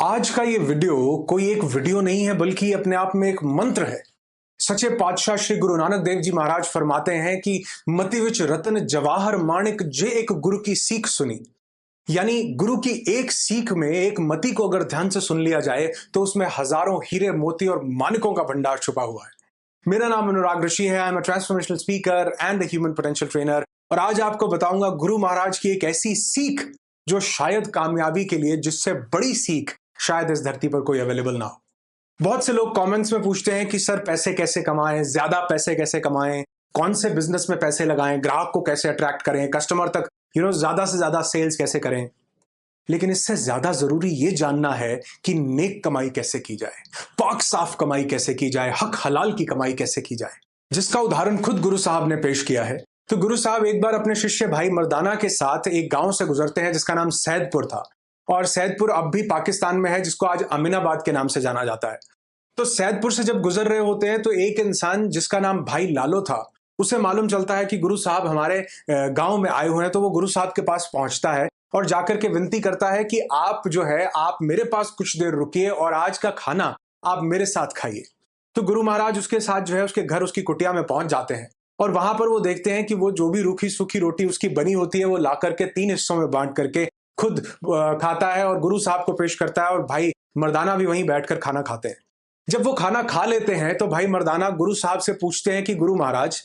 आज का ये वीडियो कोई एक वीडियो नहीं है बल्कि अपने आप में एक मंत्र है। सच्चे पातशाह श्री गुरु नानक देव जी महाराज फरमाते हैं कि मति विच रतन जवाहर माणिक जे एक गुरु की सीख सुनी। यानी गुरु की एक सीख में एक मति को अगर ध्यान से सुन लिया जाए तो उसमें हजारों हीरे मोती और माणिकों का भंडार छुपा हुआ है। मेरा नाम अनुराग ऋषि है। I am a transformational speaker and human potential trainer और आज आपको बताऊंगा गुरु महाराज की एक ऐसी सीख जो शायद कामयाबी के लिए जिससे बड़ी सीख शायद इस धरती पर कोई अवेलेबल ना हो। बहुत से लोग कमेंट्स में पूछते हैं कि सर पैसे कैसे कमाएं, ज्यादा पैसे कैसे कमाएं, कौन से बिजनेस में पैसे लगाएं, ग्राहक को कैसे अट्रैक्ट करें, कस्टमर तक ज्यादा से ज्यादा सेल्स कैसे करें। लेकिन इससे ज्यादा जरूरी ये जानना है कि नेक कमाई कैसे की जाए, पाक साफ कमाई कैसे की जाए, हक हलाल की कमाई कैसे की जाए, जिसका उदाहरण खुद गुरु साहब ने पेश किया है। तो गुरु साहब एक बार अपने शिष्य भाई मर्दाना के साथ एक गांव से गुजरते हैं जिसका नाम सैदपुर था और सैदपुर अब भी पाकिस्तान में है, जिसको आज अमीनाबाद के नाम से जाना जाता है। तो सैदपुर से जब गुजर रहे होते हैं तो एक इंसान जिसका नाम भाई लालो था, उसे मालूम चलता है कि गुरु साहब हमारे गांव में आए हुए हैं। तो वो गुरु साहब के पास पहुंचता है और जाकर के विनती करता है कि आप जो है आप मेरे पास कुछ देर रुकिए और आज का खाना आप मेरे साथ खाइए। तो गुरु महाराज उसके साथ जो है उसके घर उसकी कुटिया में पहुंच जाते हैं और वहां पर वो देखते हैं कि वो जो भी रूखी सूखी रोटी उसकी बनी होती है वो ला करके 3 हिस्सों में बांट करके खुद खाता है और गुरु साहब को पेश करता है और भाई मर्दाना भी वहीं बैठकर खाना खाते हैं। जब वो खाना खा लेते हैं तो भाई मर्दाना गुरु साहब से पूछते हैं कि गुरु महाराज,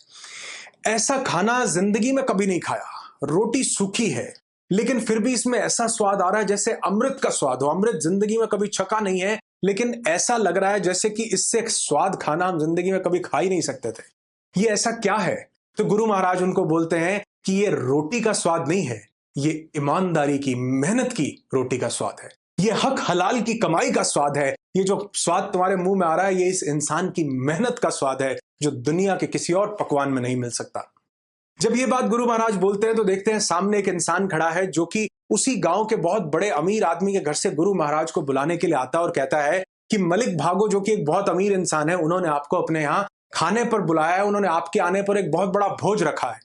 ऐसा खाना जिंदगी में कभी नहीं खाया, रोटी सूखी है लेकिन फिर भी इसमें ऐसा स्वाद आ रहा है जैसे अमृत का स्वाद हो। अमृत जिंदगी में कभी छका नहीं है लेकिन ऐसा लग रहा है जैसे कि इससे स्वाद खाना हम जिंदगी में कभी खा ही नहीं सकते थे। ये ऐसा क्या है? तो गुरु महाराज उनको बोलते हैं कि ये रोटी का स्वाद नहीं है, ये ईमानदारी की, मेहनत की रोटी का स्वाद है, ये हक हलाल की कमाई का स्वाद है। ये जो स्वाद तुम्हारे मुंह में आ रहा है ये इस इंसान की मेहनत का स्वाद है जो दुनिया के किसी और पकवान में नहीं मिल सकता। जब ये बात गुरु महाराज बोलते हैं तो देखते हैं सामने एक इंसान खड़ा है जो कि उसी गांव के बहुत बड़े अमीर आदमी के घर से गुरु महाराज को बुलाने के लिए आता है और कहता है कि मलिक भागो, जो कि एक बहुत अमीर इंसान है, उन्होंने आपको अपने यहाँ खाने पर बुलाया है, उन्होंने आपके आने पर एक बहुत बड़ा भोज रखा है।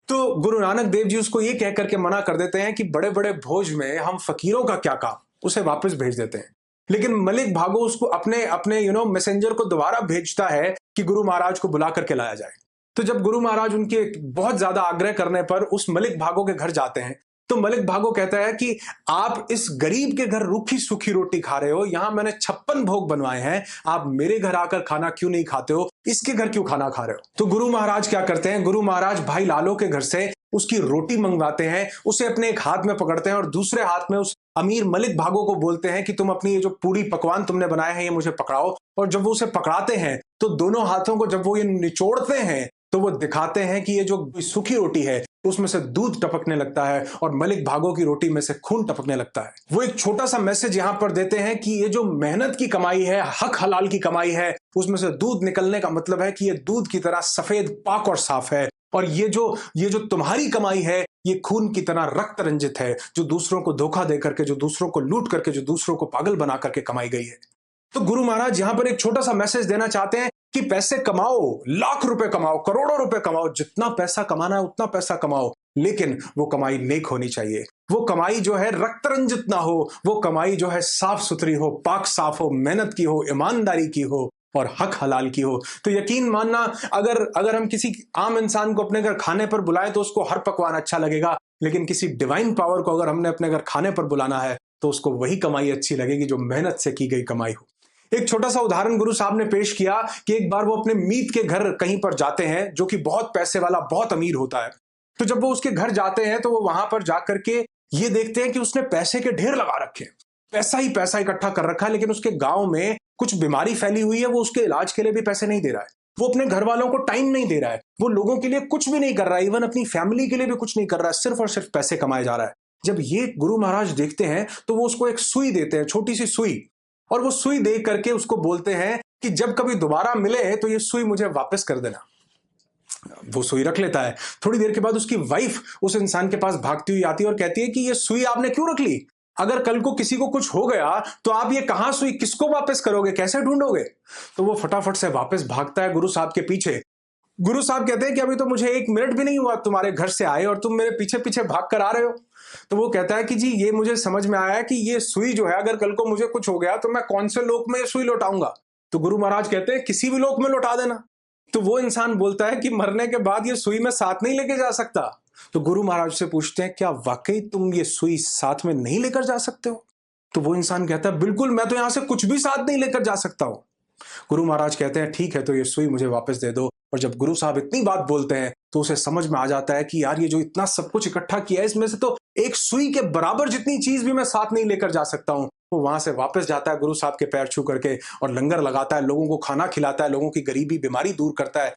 तो गुरु नानक देव जी उसको ये कह करके मना कर देते हैं कि बड़े बड़े भोज में हम फकीरों का क्या काम, उसे वापस भेज देते हैं। लेकिन मलिक भागो उसको अपने अपने मैसेंजर को दोबारा भेजता है कि गुरु महाराज को बुला करके लाया जाए। तो जब गुरु महाराज उनके बहुत ज्यादा आग्रह करने पर उस मलिक भागो के घर जाते हैं तो मलिक भागो कहता है कि आप इस गरीब के घर रूखी सूखी रोटी खा रहे हो, यहां मैंने 56 भोग बनवाए हैं, आप मेरे घर आकर खाना क्यों नहीं खाते हो, इसके घर क्यों खाना खा रहे हो। तो गुरु महाराज क्या करते हैं, गुरु महाराज भाई लालो के घर से उसकी रोटी मंगवाते हैं, उसे अपने एक हाथ में पकड़ते हैं और दूसरे हाथ में उस अमीर मलिक भागो को बोलते हैं कि तुम अपनी ये जो पूरी पकवान तुमने बनाए हैं ये मुझे पकड़ाओ। और जब वो उसे पकड़ाते हैं तो दोनों हाथों को जब वो ये निचोड़ते हैं तो वो दिखाते हैं कि ये जो सूखी रोटी है उसमें से दूध टपकने लगता है और मलिक भागो की रोटी में से खून टपकने लगता है। वो एक छोटा सा मैसेज यहां पर देते हैं कि ये जो मेहनत की कमाई है, हक हलाल की कमाई है, उसमें से दूध निकलने का मतलब है कि ये दूध की तरह सफेद, पाक और साफ है। और ये जो तुम्हारी कमाई है ये खून की तरह रक्त रंजित है, जो दूसरों को धोखा दे करके, जो दूसरों को लूट करके, जो दूसरों को पागल बना करके कमाई गई है। तो गुरु महाराज यहां पर एक छोटा सा मैसेज देना चाहते हैं कि पैसे कमाओ, लाख रुपए कमाओ, करोड़ों रुपए कमाओ, जितना पैसा कमाना है उतना पैसा कमाओ, लेकिन वो कमाई नेक होनी चाहिए। वो कमाई जो है रक्त रंजित ना हो, वो कमाई जो है साफ सुथरी हो, पाक साफ हो, मेहनत की हो, ईमानदारी की हो और हक हलाल की हो। तो यकीन मानना, अगर हम किसी आम इंसान को अपने घर खाने पर बुलाएं तो उसको हर पकवान अच्छा लगेगा, लेकिन किसी डिवाइन पावर को अगर हमने अपने घर खाने पर बुलाना है तो उसको वही कमाई अच्छी लगेगी जो मेहनत से की गई कमाई हो। एक छोटा सा उदाहरण गुरु साहब ने पेश किया कि एक बार वो अपने मीत के घर कहीं पर जाते हैं जो कि बहुत पैसे वाला, बहुत अमीर होता है। तो जब वो उसके घर जाते हैं तो वो वहां पर जाकर के ये देखते हैं कि उसने पैसे के ढेर लगा रखे, पैसा ही पैसा इकट्ठा कर रखा है, लेकिन उसके गांव में कुछ बीमारी फैली हुई है, वो उसके इलाज के लिए भी पैसे नहीं दे रहा है, वो अपने घर वालों को टाइम नहीं दे रहा है, वो लोगों के लिए कुछ भी नहीं कर रहा है, इवन अपनी फैमिली के लिए भी कुछ नहीं कर रहा है, सिर्फ और सिर्फ पैसे कमाए जा रहा है। जब ये गुरु महाराज देखते हैं तो वो उसको एक सुई देते हैं, छोटी सी सुई, और वो सुई दे करके उसको बोलते हैं कि जब कभी दोबारा मिले तो ये सुई मुझे वापस कर देना। वो सुई रख लेता है। थोड़ी देर के बाद उसकी वाइफ उस इंसान के पास भागती हुई आती है और कहती है कि ये सुई आपने क्यों रख ली? अगर कल को किसी को कुछ हो गया तो आप ये कहां सुई, किसको वापस करोगे, कैसे ढूंढोगे? तो वो फटाफट से वापस भागता है गुरु साहब के पीछे। गुरु साहब कहते हैं कि अभी तो मुझे 1 मिनट भी नहीं हुआ तुम्हारे घर से आए और तुम मेरे पीछे पीछे भाग कर आ रहे हो। तो वो कहता है कि जी ये मुझे समझ में आया है कि ये सुई जो है, अगर कल को मुझे कुछ हो गया तो मैं कौन से लोक में ये सुई लौटाऊंगा? तो गुरु महाराज कहते हैं किसी भी लोक में लौटा देना। तो वो इंसान बोलता है कि मरने के बाद ये सुई मैं साथ नहीं लेके जा सकता। तो गुरु महाराज से पूछते हैं क्या वाकई तुम ये सुई साथ में नहीं लेकर जा सकते हो? तो वो इंसान कहता है बिल्कुल, मैं तो यहां से कुछ भी साथ नहीं लेकर जा सकता हूं। गुरु महाराज कहते हैं ठीक है, तो ये सुई मुझे वापस दे दो। और जब गुरु साहब इतनी बात बोलते हैं तो उसे समझ में आ जाता है कि यार ये जो इतना सब कुछ इकट्ठा किया है, इसमें से तो एक सुई के बराबर जितनी चीज भी मैं साथ नहीं लेकर जा सकता हूं। वो वहां से वापस जाता है गुरु साहब के पैर छू करके और लंगर लगाता है, लोगों को खाना खिलाता है, लोगों की गरीबी बीमारी दूर करता है।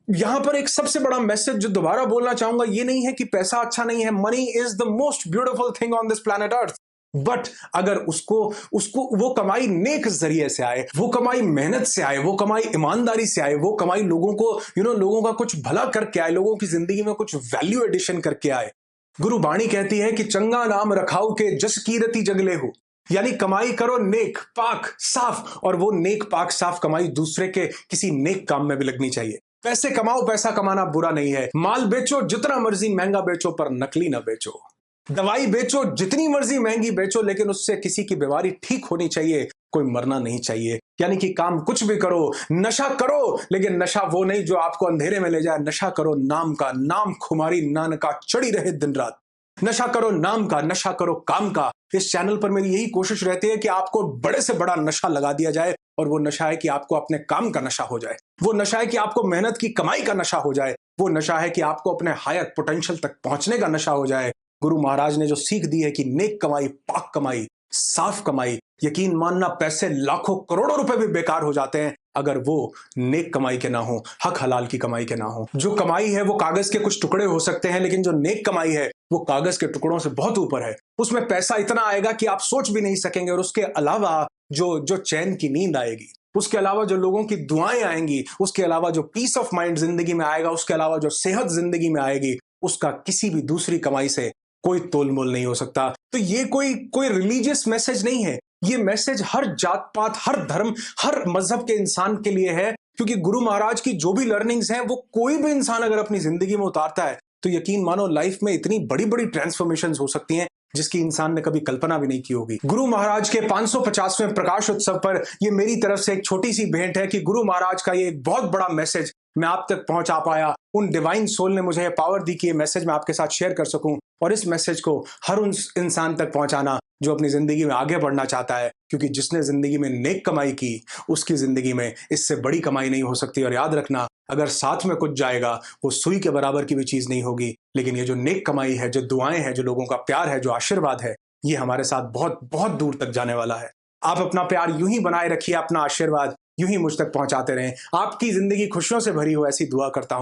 यहां पर एक सबसे बड़ा मैसेज जो दोबारा बोलना चाहूंगा, ये नहीं है कि पैसा अच्छा नहीं है। Money is the most beautiful thing on this planet earth. But अगर उसको उसको वो कमाई नेक जरिए से आए, वो कमाई मेहनत से आए, वो कमाई ईमानदारी से आए, वो कमाई लोगों को लोगों का कुछ भला करके आए, लोगों की जिंदगी में कुछ वैल्यू एडिशन करके आए। गुरु बाणी कहती है कि चंगा नाम रखाऊ के जस कीरति जगले हो। यानी कमाई करो नेक पाक साफ, और वो नेक पाक साफ कमाई दूसरे के किसी नेक काम में भी लगनी चाहिए। पैसे कमाओ, पैसा कमाना बुरा नहीं है। माल बेचो जितना मर्जी महंगा बेचो, पर नकली ना बेचो। दवाई बेचो जितनी मर्जी महंगी बेचो, लेकिन उससे किसी की बीमारी ठीक होनी चाहिए, कोई मरना नहीं चाहिए। यानी कि काम कुछ भी करो, नशा करो, लेकिन नशा वो नहीं जो आपको अंधेरे में ले जाए। नशा करो नाम का, नाम खुमारी नानका चढ़ी रहे दिन रात। नशा करो नाम का, नशा करो काम का। इस चैनल पर मेरी यही कोशिश रहती है कि आपको बड़े से बड़ा नशा लगा दिया जाए, और वो नशा है कि आपको अपने काम का नशा हो जाए। वो नशा है कि आपको मेहनत की कमाई का नशा हो जाए। वो नशा है कि आपको अपने हायर पोटेंशियल तक पहुंचने का नशा हो जाए। गुरु महाराज ने जो सीख दी है कि नेक कमाई, पाक कमाई, साफ कमाई, यकीन मानना पैसे लाखों करोड़ों रुपए भी बेकार हो जाते हैं अगर वो नेक कमाई के ना हो, हक हलाल की कमाई के ना हो। जो कमाई है वो कागज के कुछ टुकड़े हो सकते हैं, लेकिन जो नेक कमाई है वो कागज के टुकड़ों से बहुत ऊपर है। उसमें पैसा इतना आएगा कि आप सोच भी नहीं सकेंगे, और उसके अलावा जो जो चैन की नींद आएगी, उसके अलावा जो लोगों की दुआएं आएंगी, उसके अलावा जो पीस ऑफ माइंड जिंदगी में आएगा, उसके अलावा जो सेहत जिंदगी में आएगी, उसका किसी भी दूसरी कमाई से कोई तोल मोल नहीं हो सकता। तो ये कोई कोई रिलीजियस मैसेज नहीं है। ये मैसेज हर जात पात, हर धर्म, हर मजहब के इंसान के लिए है, क्योंकि गुरु महाराज की जो भी लर्निंग्स हैं वो कोई भी इंसान अगर अपनी जिंदगी में उतारता है तो यकीन मानो लाइफ में इतनी बड़ी बड़ी ट्रांसफॉर्मेशंस हो सकती हैं जिसकी इंसान ने कभी कल्पना भी नहीं की होगी। गुरु महाराज के 550वें प्रकाश उत्सव पर ये मेरी तरफ से एक छोटी सी भेंट है कि गुरु महाराज का ये एक बहुत बड़ा मैसेज मैं आप तक पहुंचा पाया। उन डिवाइन सोल ने मुझे पावर दी कि ये मैसेज मैं आपके साथ शेयर कर सकूं, और इस मैसेज को हर उन इंसान तक पहुंचाना जो अपनी जिंदगी में आगे बढ़ना चाहता है, क्योंकि जिसने जिंदगी में नेक कमाई की उसकी जिंदगी में इससे बड़ी कमाई नहीं हो सकती। और याद रखना, अगर साथ में कुछ जाएगा वो सुई के बराबर की भी चीज नहीं होगी, लेकिन ये जो नेक कमाई है, जो दुआएं हैं, जो लोगों का प्यार है, जो आशीर्वाद है, ये हमारे साथ बहुत बहुत दूर तक जाने वाला है। आप अपना प्यार यूं ही बनाए रखिए, अपना आशीर्वाद यूं ही मुझ तक पहुंचाते रहें। आपकी जिंदगी खुशियों से भरी हो, ऐसी दुआ करता हूं।